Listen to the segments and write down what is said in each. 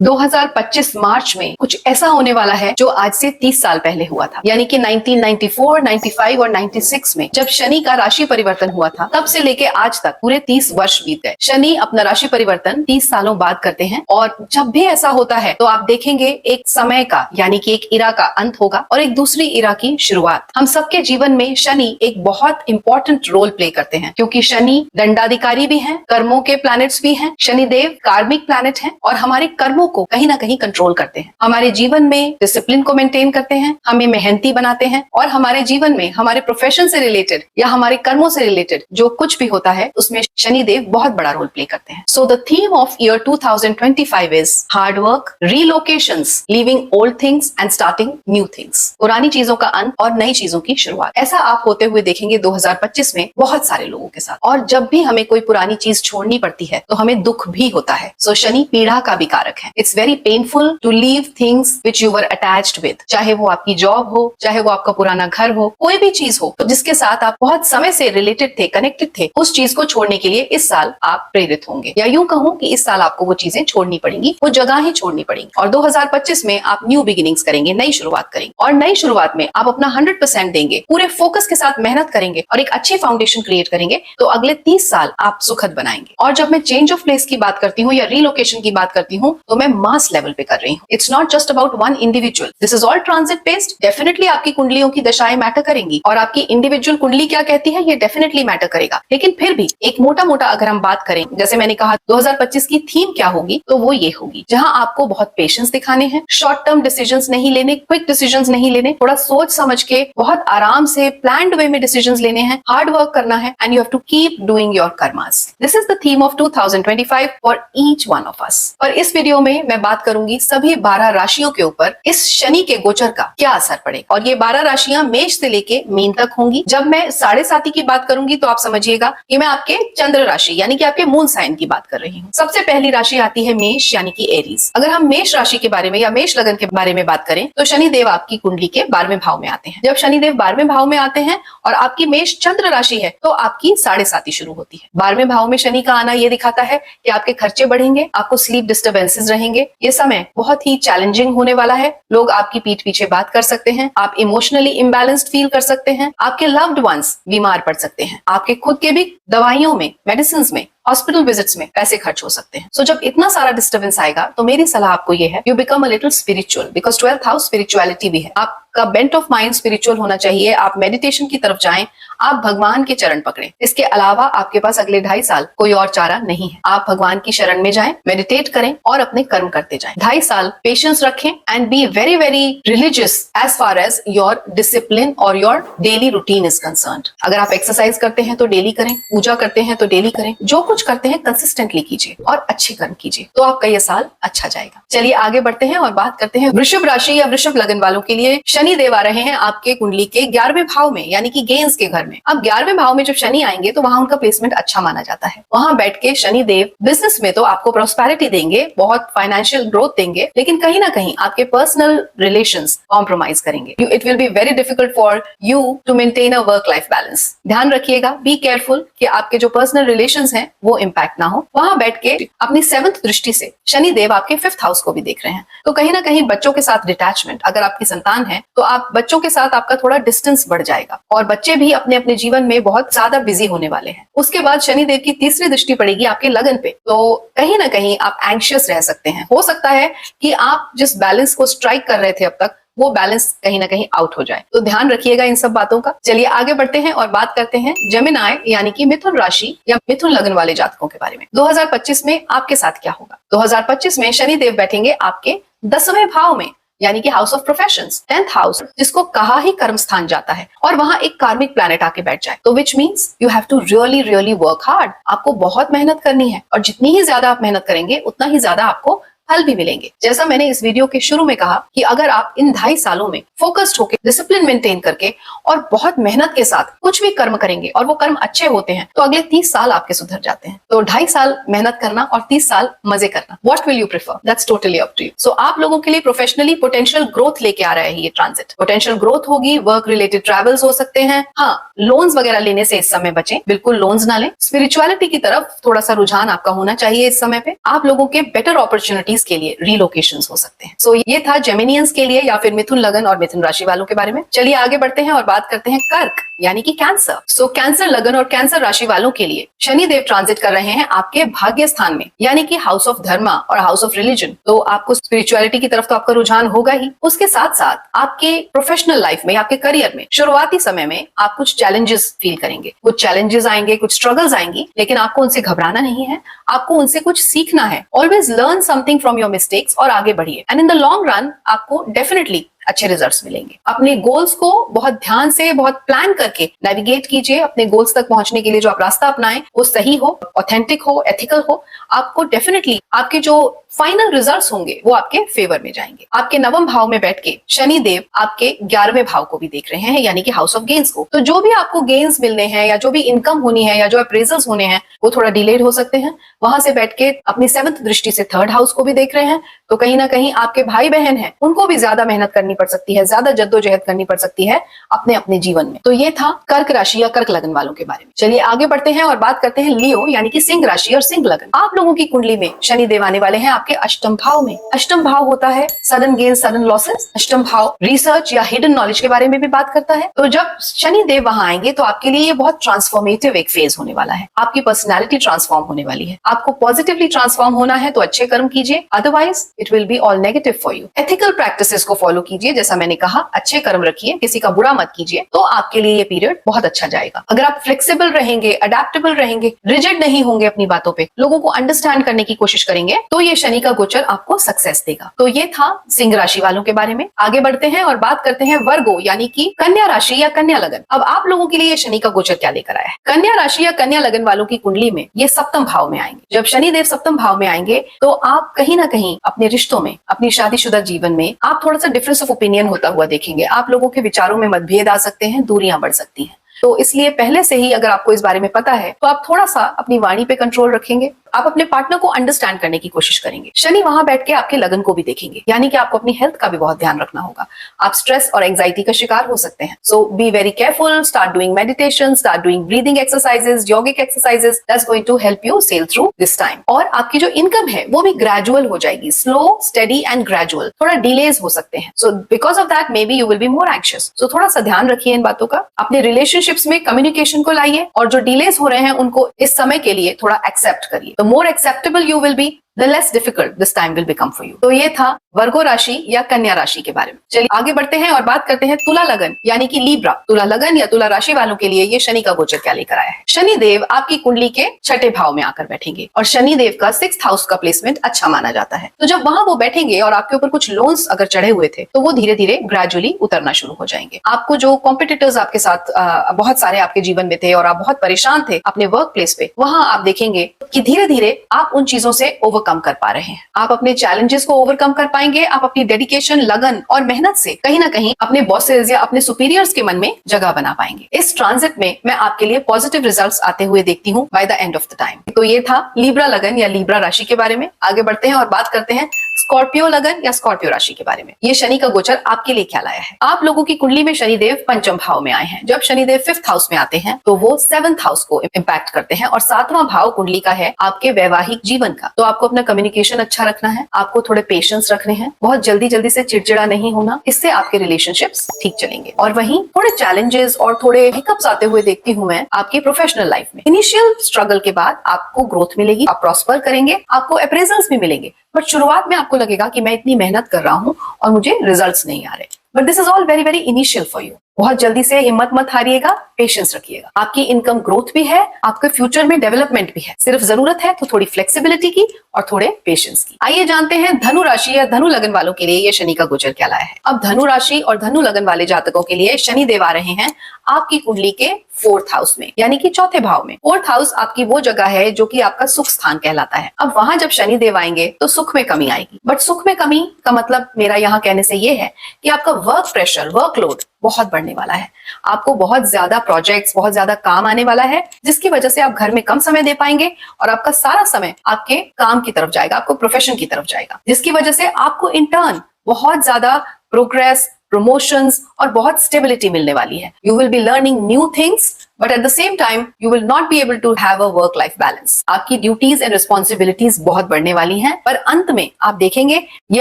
2025 मार्च में कुछ ऐसा होने वाला है जो आज से 30 साल पहले हुआ था, यानी कि 1994, 95 और 96 में जब शनि का राशि परिवर्तन हुआ था, तब से लेके आज तक पूरे 30 वर्ष बीत गए। शनि अपना राशि परिवर्तन 30 सालों बाद करते हैं और जब भी ऐसा होता है तो आप देखेंगे एक समय का, यानी कि एक इरा का अंत होगा और एक दूसरी इरा की शुरुआत। हम सबके जीवन में शनि एक बहुत इंपॉर्टेंट रोल प्ले करते हैं, क्योंकि शनि दंडाधिकारी भी हैं, कर्मों के प्लैनेट्स भी हैं। शनिदेव कार्मिक प्लैनेट हैं और हमारे कर्मों को कहीं ना कहीं कंट्रोल करते हैं, हमारे जीवन में डिसिप्लिन को मेंटेन करते हैं, हमें मेहनती बनाते हैं और हमारे जीवन में हमारे प्रोफेशन से रिलेटेड या हमारे कर्मों से रिलेटेड जो कुछ भी होता है उसमें शनिदेव बहुत बड़ा रोल प्ले करते हैं। So the theme of year 2025 is hard work, relocations, leaving old things and starting new things. पुरानी चीजों का अंत और नई चीजों की शुरुआत। ऐसा आप होते हुए देखेंगे 2025 में बहुत सारे लोगों के साथ। और जब भी हमें कोई पुरानी चीज छोड़नी पड़ती है तो हमें दुख भी होता है। सो शनि पीड़ा का भी कारक है। It's very painful to leave things which you were attached with, चाहे वो आपकी जॉब हो, चाहे वो आपका पुराना घर हो, कोई भी चीज हो तो जिसके साथ आप बहुत समय से रिलेटेड थे, कनेक्टेड थे, उस चीज को छोड़ने के लिए इस साल आप प्रेरित होंगे, या यूं कहूं कि इस साल आपको वो चीजें छोड़नी पड़ेंगी, वो जगह ही छोड़नी पड़ेंगी। और 2025 में आप न्यू बिगिनिंग्स करेंगे, नई शुरुआत करेंगे और नई शुरुआत में आप अपना 100% देंगे, पूरे फोकस के साथ मेहनत करेंगे और एक अच्छी फाउंडेशन क्रिएट करेंगे तो अगले 30 साल आप सुखद बनाएंगे। और जब मैं चेंज ऑफ प्लेस की बात करती हूँ या रीलोकेशन की बात करती हूँ तो मैं मास लेवल पे कर रही हूँ। It's not just about one individual, this is all transit based. Definitely आपकी कुंडलियों की दशाएं मैटर करेंगी और आपकी इंडिविजुअल कुंडली क्या कहती है ये डेफिनेटली मैटर करेगा, लेकिन फिर भी एक मोटा मोटा अगर हम बात करें, जैसे मैंने कहा 2025 की थीम क्या होगी, तो वो ये होगी जहां आपको बहुत पेशेंस दिखाने हैं, शॉर्ट टर्म डिसीजंस नहीं लेने, क्विक डिसीजंस नहीं लेने, थोड़ा सोच समझ के बहुत आराम से प्लान्ड वे में डिसीजंस लेने हैं, हार्ड वर्क करना है and you have to keep doing your karmas. This is the theme of 2025 for each one of us. और इस वीडियो में मैं बात करूंगी सभी 12 राशियों के ऊपर इस शनि के गोचर का क्या असर पड़ेगा। और ये 12 राशियां मेष से लेके मीन तक होंगी। जब मैं साढ़े साथी की बात करूंगी तो आप समझिएगा कि मैं आपके चंद्र राशि यानी कि आपके मून साइन की बात कर रही हूँ। सबसे पहली राशि आती है मेष यानी कि एरीज। अगर हम मेष राशि के बारे में या मेष लगन के बारे में बात करें तो शनिदेव आपकी कुंडली के 12वें भाव में आते हैं। जब शनिदेव 12वें भाव में आते हैं और आपकी मेष चंद्र राशि है तो आपकी साढ़े साथी शुरू होती है। 12वें भाव में शनि का आना ये दिखाता है कि आपके खर्चे बढ़ेंगे, आपको स्लीप डिस्टर्बेंसेस रहेंगे। ये समय बहुत ही चैलेंजिंग होने वाला है। लोग आपकी पीठ पीछे बात कर सकते हैं, आप इमोशनली इम्बैलेंस्ड फील कर सकते हैं, आपके लव्ड वंस बीमार पड़ सकते हैं, आपके खुद के भी दवाइयों में, मेडिसिन में, हॉस्पिटल विजिट्स में पैसे खर्च हो सकते हैं। सो जब इतना सारा डिस्टर्बेंस आएगा तो मेरी सलाह आपको ये है, you become a little spiritual, because 12th house spirituality भी है। आपका बेंट ऑफ माइंड स्पिरिचुअल होना चाहिए। आप मेडिटेशन की तरफ जाएं, आप भगवान के चरण पकड़ें। इसके अलावा आपके पास अगले 2.5 साल कोई और चारा नहीं है। आप भगवान की शरण में जाएं, मेडिटेट करें और अपने कर्म करते जाएं। 2.5 साल पेशेंस रखें and be very very religious as far as your discipline और your daily routine is concerned. अगर आप एक्सरसाइज करते हैं तो डेली करें, पूजा करते हैं तो डेली करें, जो कुछ करते हैं कंसिस्टेंटली कीजिए और अच्छे कर्म कीजिए तो आपका ये साल अच्छा जाएगा। चलिए आगे बढ़ते हैं और बात करते हैं वृषभ राशि या वृषभ लगन वालों के लिए। शनि देव आ रहे हैं आपके कुंडली के 11वें भाव में यानी कि गेंस के घर में। अब 11वें भाव में जब शनि आएंगे तो वहां उनका प्लेसमेंट अच्छा माना जाता है। वहां बैठ के शनि देव बिजनेस में तो आपको प्रॉस्पेरिटी देंगे, बहुत फाइनेंशियल ग्रोथ देंगे, लेकिन कहीं ना कहीं आपके पर्सनल रिलेशंस कॉम्प्रोमाइज करेंगे। It will be very difficult for you to maintain a work life balance. ध्यान रखिएगा, बी केयरफुल कि आपके जो पर्सनल रिलेशंस हैं वो इम्पैक्ट ना हो। वहां बैठ के अपनी 7th दृष्टि से शनि देव आपके 5th हाउस को भी देख रहे हैं, तो कहीं ना कहीं बच्चों के साथ डिटैचमेंट, अगर आपकी संतान है तो आप बच्चों के साथ आपका थोड़ा डिस्टेंस बढ़ जाएगा और बच्चे भी अपने अपने जीवन में बहुत ज्यादा बिजी होने वाले हैं। उसके बाद शनि देव की 3री दृष्टि पड़ेगी आपके लगन पे, तो कहीं ना कहीं आप एंग्शियस रह सकते हैं। हो सकता है कि आप जिस बैलेंस को स्ट्राइक कर रहे थे अब तक वो बैलेंस कहीं ना कहीं आउट हो जाए, तो ध्यान रखिएगा इन सब बातों का। चलिए आगे बढ़ते हैं और बात करते हैं जेमिनाई यानी कि मिथुन राशि या मिथुन लगन वाले जातकों के बारे में। 2025 में आपके साथ क्या होगा। 2025 में शनि देव बैठेंगे आपके 10वें भाव में यानी कि house of professions, 10th house, जिसको कहा ही कर्म स्थान जाता है, और वहां एक कार्मिक प्लैनेट आके बैठ जाए तो which means you have to really really work hard. आपको बहुत मेहनत करनी है और जितनी ही ज्यादा आप मेहनत करेंगे उतना ही ज्यादा आपको फल भी मिलेंगे। जैसा मैंने इस वीडियो के शुरू में कहा कि अगर आप इन 2.5 सालों में फोकस्ड होकर, डिसिप्लिन मेंटेन करके और बहुत मेहनत के साथ कुछ भी कर्म करेंगे और वो कर्म अच्छे होते हैं तो अगले 30 साल आपके सुधर जाते हैं। तो 2.5 साल मेहनत करना और 30 साल मजे करना, what will you prefer, that's totally up to you. So आप लोगों के लिए प्रोफेशनली पोटेंशियल ग्रोथ लेके आ रहा है ये ट्रांजिट। पोटेंशियल ग्रोथ होगी, वर्क रिलेटेड ट्रैवल्स हो सकते हैं। हाँ, लोन्स वगैरह लेने से इस समय बचें, बिल्कुल लोन्स ना लें। स्पिरिचुअलिटी की तरफ थोड़ा सा रुझान आपका होना चाहिए इस समय पे। आप लोगों के बेटर अपॉर्चुनिटीज स्टडीज के लिए रिलोकेशंस हो सकते हैं। सो ये था जेमिनियंस के लिए या फिर मिथुन लगन और मिथुन राशि वालों के बारे में। चलिए आगे बढ़ते हैं और बात करते हैं कर्क यानी कि कैंसर। सो कैंसर लगन और कैंसर राशि वालों के लिए शनि देव ट्रांजिट कर रहे हैं आपके भाग्य स्थान में यानी कि हाउस ऑफ धर्मा और हाउस ऑफ रिलीजन। तो आपको स्पिरिचुअलिटी की तरफ तो आपका रुझान होगा ही, उसके साथ साथ आपके प्रोफेशनल लाइफ में, आपके करियर में शुरुआती समय में आप कुछ चैलेंजेस फील करेंगे, कुछ चैलेंजेस आएंगे, कुछ स्ट्रगल्स आएंगी, लेकिन आपको उनसे घबराना नहीं है, आपको उनसे कुछ सीखना है। Always learn something from your mistakes और आगे बढ़िए and in the long run आपको डेफिनेटली अच्छे रिजल्ट्स मिलेंगे। अपने गोल्स को बहुत ध्यान से, बहुत प्लान करके नेविगेट कीजिए। अपने गोल्स तक पहुंचने के लिए जो आप रास्ता अपनाएं वो सही हो, ऑथेंटिक हो, एथिकल हो। आपको डेफिनेटली आपके जो फाइनल रिजल्ट्स होंगे वो आपके फेवर में जाएंगे। आपके नवम भाव में बैठ के शनि देव आपके 11वें भाव को भी देख रहे हैं यानी कि हाउस ऑफ गेन्स को। तो जो भी आपको गेन्स मिलने हैं या जो भी इनकम होनी है या जो अप्रेजल्स होने हैं वो थोड़ा डिलेड हो सकते हैं। वहां से बैठ के अपनी 7th दृष्टि से 3rd हाउस को भी देख रहे हैं। तो कहीं ना कहीं आपके भाई बहन हैं उनको भी ज्यादा मेहनत करनी पड़ सकती है, ज्यादा जद्दोजहद करनी पड़ सकती है अपने अपने जीवन में। तो ये था कर्क राशि या कर्क लगन वालों के बारे में। चलिए आगे बढ़ते हैं और बात करते हैं लियो यानी कि सिंह राशि और सिंह लगन। आप लोगों की कुंडली में शनि देव आने वाले हैं आपके अष्टम भाव में। अष्टम भाव होता है सडन गेन, सडन लॉसेस। अष्टम भाव रिसर्च या हिडन नॉलेज के बारे में भी बात करता है। तो जब शनि देव वहां आएंगे तो आपके लिए ये बहुत ट्रांसफॉर्मेटिव एक फेज होने वाला है। आपकी पर्सनैलिटी ट्रांसफॉर्म होने वाली है। आपको पॉजिटिवली ट्रांसफॉर्म होना है तो अच्छे कर्म कीजिए, otherwise it will be all negative for you. Ethical practices को फॉलो कीजिए, जैसा मैंने कहा, अच्छे कर्म रखिए, किसी का बुरा मत कीजिए, तो आपके लिए ये पीरियड बहुत अच्छा जाएगा। अगर आप फ्लेक्सिबल रहेंगे, अडेप्टेबल रहेंगे, रिजिड नहीं होंगे अपनी बातों पे, लोगों को अंडरस्टैंड करने की कोशिश करेंगे, तो ये शनि का गोचर आपको सक्सेस देगा। तो ये था सिंह राशि वालों के बारे में। आगे बढ़ते हैं और बात करते हैं वर्गो यानी कि कन्या राशि या कन्या लगन। अब आप लोगों के लिए शनि का गोचर क्या लेकर आया है। कन्या राशि या कन्या लगन वालों की कुंडली में ये सप्तम भाव में आएंगे। जब शनि देव सप्तम भाव में आएंगे तो आप कहीं ना कहीं अपने रिश्तों में, अपनी शादीशुदा जीवन में आप थोड़ा सा डिफरेंस ऑफ ओपिनियन होता हुआ देखेंगे। आप लोगों के विचारों में मतभेद आ सकते हैं, दूरियां बढ़ सकती हैं। तो इसलिए पहले से ही अगर आपको इस बारे में पता है तो आप थोड़ा सा अपनी वाणी पे कंट्रोल रखेंगे। आप अपने पार्टनर को अंडरस्टैंड करने की कोशिश करेंगे। शनि वहां बैठ के आपके लगन को भी देखेंगे, यानी कि आपको अपनी हेल्थ का भी बहुत ध्यान रखना होगा। आप स्ट्रेस और एंजाइटी का शिकार हो सकते हैं। So be very careful, start doing meditation, start doing breathing exercises, yogic exercises, that's going to help you sail through this time. और आपकी जो इनकम है वो भी ग्रेजुअल हो जाएगी, स्लो, स्टेडी एंड ग्रेजुअल। थोड़ा डिलेज हो सकते हैं। So because of that maybe you will be more anxious. So थोड़ा सा ध्यान रखिए इन बातों का। अपने रिलेशनशिप्स में कम्युनिकेशन को लाइए और जो डिलेज हो रहे हैं उनको इस समय के लिए थोड़ा एक्सेप्ट करिए। तो मोर acceptable you will be, the less difficult this time will become for you। तो ये था वर्गो राशि या कन्या राशि के बारे में। चलिए आगे बढ़ते हैं और बात करते हैं तुला लगन यानी कि लीब्रा। तुला लगन या तुला राशि वालों के लिए ये शनि का गोचर क्या लेकर आया है। शनि देव आपकी कुंडली के 6ठे भाव में आकर बैठेंगे और शनि देव का 6th हाउस का प्लेसमेंट अच्छा माना जाता है। तो जब वहां वो बैठेंगे और आपके ऊपर कुछ लोन्स अगर चढ़े हुए थे तो वो धीरे धीरे ग्रेजुअली उतरना शुरू हो जाएंगे। आपको जो कॉम्पिटिटर्स आपके साथ बहुत सारे आपके जीवन में थे और आप बहुत परेशान थे अपने वर्क प्लेस पे, वहां आप देखेंगे कि धीरे धीरे आप उन चीजों से ओवरकम कर पा रहे हैं। आप अपने चैलेंजेस को ओवरकम कर पाएंगे। आप अपनी डेडिकेशन, लगन और मेहनत से कहीं ना कहीं अपने बॉसेस या अपने सुपीरियर्स के मन में जगह बना पाएंगे। इस ट्रांजिट में मैं आपके लिए पॉजिटिव रिजल्ट्स आते हुए देखती हूँ by the end of the time. तो ये था लीब्रा लगन या लीब्रा राशि के बारे में। आगे बढ़ते हैं और बात करते हैं स्कॉर्पियो लगन या स्कॉर्पियो राशि के बारे में। ये शनि का गोचर आपके लिए क्या लाया है। आप लोगों की कुंडली में शनिदेव पंचम भाव में आए हैं। जब शनिदेव 5th हाउस में आते हैं तो वो 7th हाउस को इम्पैक्ट करते हैं और 7वां भाव कुंडली का है आपके वैवाहिक जीवन का। तो आपको अपना कम्युनिकेशन अच्छा रखना है, आपको थोड़े पेशेंस रखने हैं, बहुत जल्दी जल्दी से चिड़चिड़ा नहीं होना, इससे आपके रिलेशनशिप्स ठीक चलेंगे। और वहीं थोड़े चैलेंजेस और थोड़े हिकअप्स आते हुए देखती हूँ मैं आपकी प्रोफेशनल लाइफ में। इनिशियल स्ट्रगल के बाद आपको ग्रोथ मिलेगी, आप प्रॉस्पर करेंगे, आपको अप्रेजल्स भी मिलेंगे, बट शुरुआत में आपको लगेगा कि मैं इतनी मेहनत कर रहा हूँ और मुझे रिजल्ट्स नहीं आ रहे। But this is all very very initial for you. बहुत जल्दी से हिम्मत मत हारिएगा, पेशेंस रखिएगा। आपकी इनकम ग्रोथ भी है, आपके फ्यूचर में डेवलपमेंट भी है, सिर्फ जरूरत है तो थोड़ी फ्लेक्सिबिलिटी की और थोड़े पेशेंस की। आइए जानते हैं धनु राशि या धनु लगन वालों के लिए ये शनि का गोचर क्या लाया है। अब धनु राशि और धनु लगन वाले जातकों के लिए शनि देव आ रहे हैं आपकी कुंडली के 4th हाउस में, यानी कि चौथे भाव में। 4th हाउस आपकी वो जगह है जो कि आपका सुख स्थान कहलाता है। अब वहां जब शनि देव आएंगे तो सुख में कमी आएगी। बट सुख में कमी का मतलब मेरा यहाँ कहने से ये है कि आपका वर्क प्रेशर, वर्कलोड बहुत बढ़ने वाला है। आपको बहुत ज्यादा प्रोजेक्ट्स, बहुत ज्यादा काम आने वाला है, जिसकी वजह से आप घर में कम समय दे पाएंगे और आपका सारा समय आपके काम की तरफ जाएगा, आपको प्रोफेशन की तरफ जाएगा, जिसकी वजह से आपको इंटर्न बहुत ज्यादा प्रोग्रेस, प्रमोशंस और बहुत स्टेबिलिटी मिलने वाली है। You will be learning new things, but at the same time you will not be able to have a work life balance. आपकी ड्यूटीज एंड रिस्पॉन्सिबिलिटीज बहुत बढ़ने वाली हैं, पर अंत में आप देखेंगे ये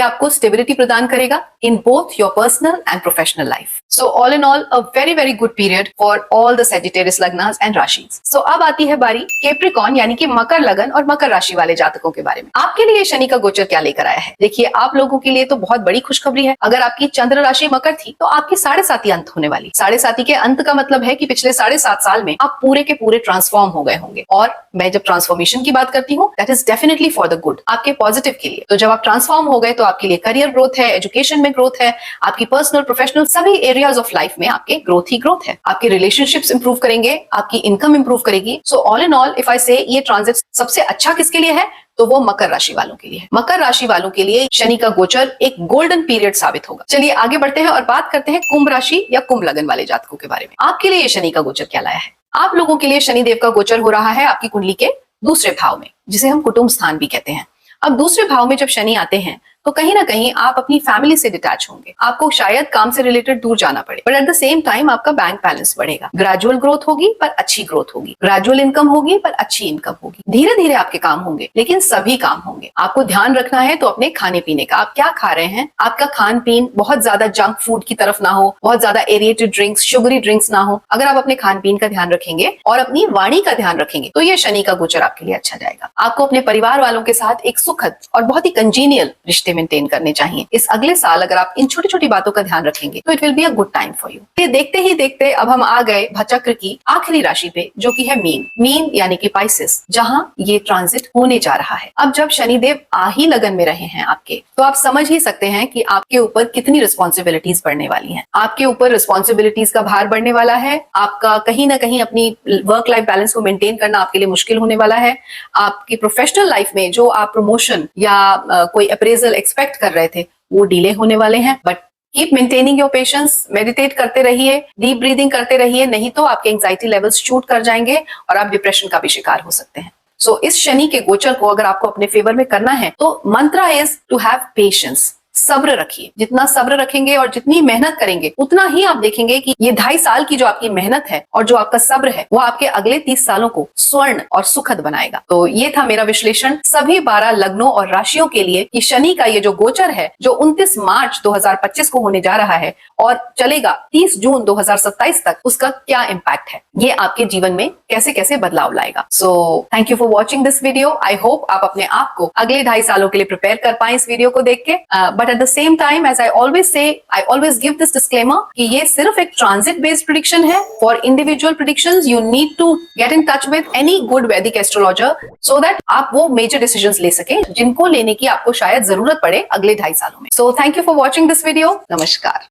आपको स्टेबिलिटी प्रदान करेगा in both your personal and professional life. So all in all a very very good period for all the Sagittarius लग्नास एंड राशिज। सो अब आती है बारी कैप्रिकॉर्न यानी कि मकर लगन और मकर राशि वाले जातकों के बारे में। आपके लिए शनि का गोचर क्या लेकर आया है? देखिए, आप लोगों के लिए तो बहुत बड़ी खुशखबरी है। अगर आपकी चंद्र राशि मकर थी तो आपकी 7.5 अंत होने वाली। 7.5 के अंत का मतलब है कि पिछले 7.5 साल में आप पूरे के पूरे ट्रांसफॉर्म हो गए होंगे। और मैं जब ट्रांसफॉर्मेशन की बात करती हूँ, that is definitely for the good, आपके पॉजिटिव के लिए। तो जब आप ट्रांसफॉर्म हो गए तो आपके लिए करियर ग्रोथ है, एजुकेशन में ग्रोथ है, आपकी पर्सनल प्रोफेशनल सभी एरियाज ऑफ लाइफ में आपके ग्रोथ ही ग्रोथ है। आपके रिलेशनशिप्स इंप्रूव करेंगे, आपकी इनकम इंप्रूव करेगी। सो all in all if I से ये ट्रांजिट सबसे अच्छा किसके लिए है, तो वो मकर राशि वालों के लिए है। मकर राशि वालों के लिए शनि का गोचर एक गोल्डन पीरियड साबित होगा। चलिए आगे बढ़ते हैं और बात करते हैं कुंभ राशि या कुंभ लगन वाले जातकों के बारे में। आपके लिए शनि का गोचर क्या लाया है? आप लोगों के लिए शनि देव का गोचर हो रहा है आपकी कुंडली के दूसरे भाव में, जिसे हम कुटुंब स्थान भी कहते हैं। अब दूसरे भाव में जब शनि आते हैं तो कहीं ना कहीं आप अपनी फैमिली से डिटैच होंगे। आपको शायद काम से रिलेटेड दूर जाना पड़े, but at the same time आपका बैंक बैलेंस बढ़ेगा। ग्रेजुअल ग्रोथ होगी पर अच्छी ग्रोथ होगी, ग्रेजुअल इनकम होगी पर अच्छी इनकम होगी। धीरे धीरे आपके काम होंगे, लेकिन सभी काम होंगे। आपको ध्यान रखना है तो अपने खाने पीने का, आप क्या खा रहे हैं, आपका खान पीन बहुत ज्यादा जंक फूड की तरफ ना हो, बहुत ज्यादा एरिएटेड ड्रिंक्स, शुगरी ड्रिंक्स ना हो। अगर आप अपने खान पीन का ध्यान रखेंगे और अपनी वाणी का ध्यान रखेंगे तो ये शनि का गोचर आपके लिए अच्छा जाएगा। आपको अपने परिवार वालों के साथ एक सुखद और बहुत ही कंजीनियल रिश्ते मेंटेन करने चाहिए। इस अगले साल अगर आप इन छोटी छोटी बातों का ध्यान रखेंगे तो it will be a good time for you. ये देखते ही देखते अब हम आ गए भचक्र की आखिरी राशि पे, जो कि है मीन। मीन यानी कि पाइसेस, जहां ये ट्रांजिट होने जा रहा है। अब जब शनिदेव आ ही लगन में रहे हैं आपके, तो आप समझ ही सकते हैं कि आपके ऊपर कितनी रिस्पॉन्सिबिलिटीज बढ़ने वाली हैं। आपके ऊपर रिस्पॉन्सिबिलिटीज का भार बढ़ने वाला है। आपका कहीं ना कहीं अपनी वर्क लाइफ बैलेंस को मेंटेन करना आपके लिए मुश्किल होने वाला है। आपकी प्रोफेशनल लाइफ में जो आप प्रमोशन या कोई अप्रेजल एक्सपेक्ट कर रहे थे वो डिले होने वाले हैं। But keep maintaining your patience, meditate करते रहिए, डीप ब्रीदिंग करते रहिए, नहीं तो आपके एंजाइटी लेवल्स शूट कर जाएंगे और आप डिप्रेशन का भी शिकार हो सकते हैं। सो इस शनि के गोचर को अगर आपको अपने फेवर में करना है तो मंत्र इज टू हैव पेशेंस। सब्र रखिए। जितना सब्र रखेंगे और जितनी मेहनत करेंगे उतना ही आप देखेंगे कि ये 2.5 साल की जो आपकी मेहनत है और जो आपका सब्र है वो आपके अगले 30 सालों को स्वर्ण और सुखद बनाएगा। तो ये था मेरा विश्लेषण सभी 12 लग्नों और राशियों के लिए कि शनि का ये जो गोचर है जो 29 मार्च 2025 को होने जा रहा है और चलेगा 30 जून 2027 तक, उसका क्या इम्पैक्ट है, ये आपके जीवन में कैसे कैसे बदलाव लाएगा। So thank you for watching this video. I hope आप अपने आप को अगले 2.5 सालों के लिए प्रिपेयर कर पाए इस वीडियो को देख के। But at the same time, as I always say, I always give this disclaimer कि ये सिर्फ एक ट्रांजिट बेस्ड प्रेडिक्शन है। For individual predictions you need to get in touch with any good Vedic astrologer so that आप वो major decisions ले सके जिनको लेने की आपको शायद जरूरत पड़े अगले 2.5 सालों में। So thank you for watching this video. नमस्कार।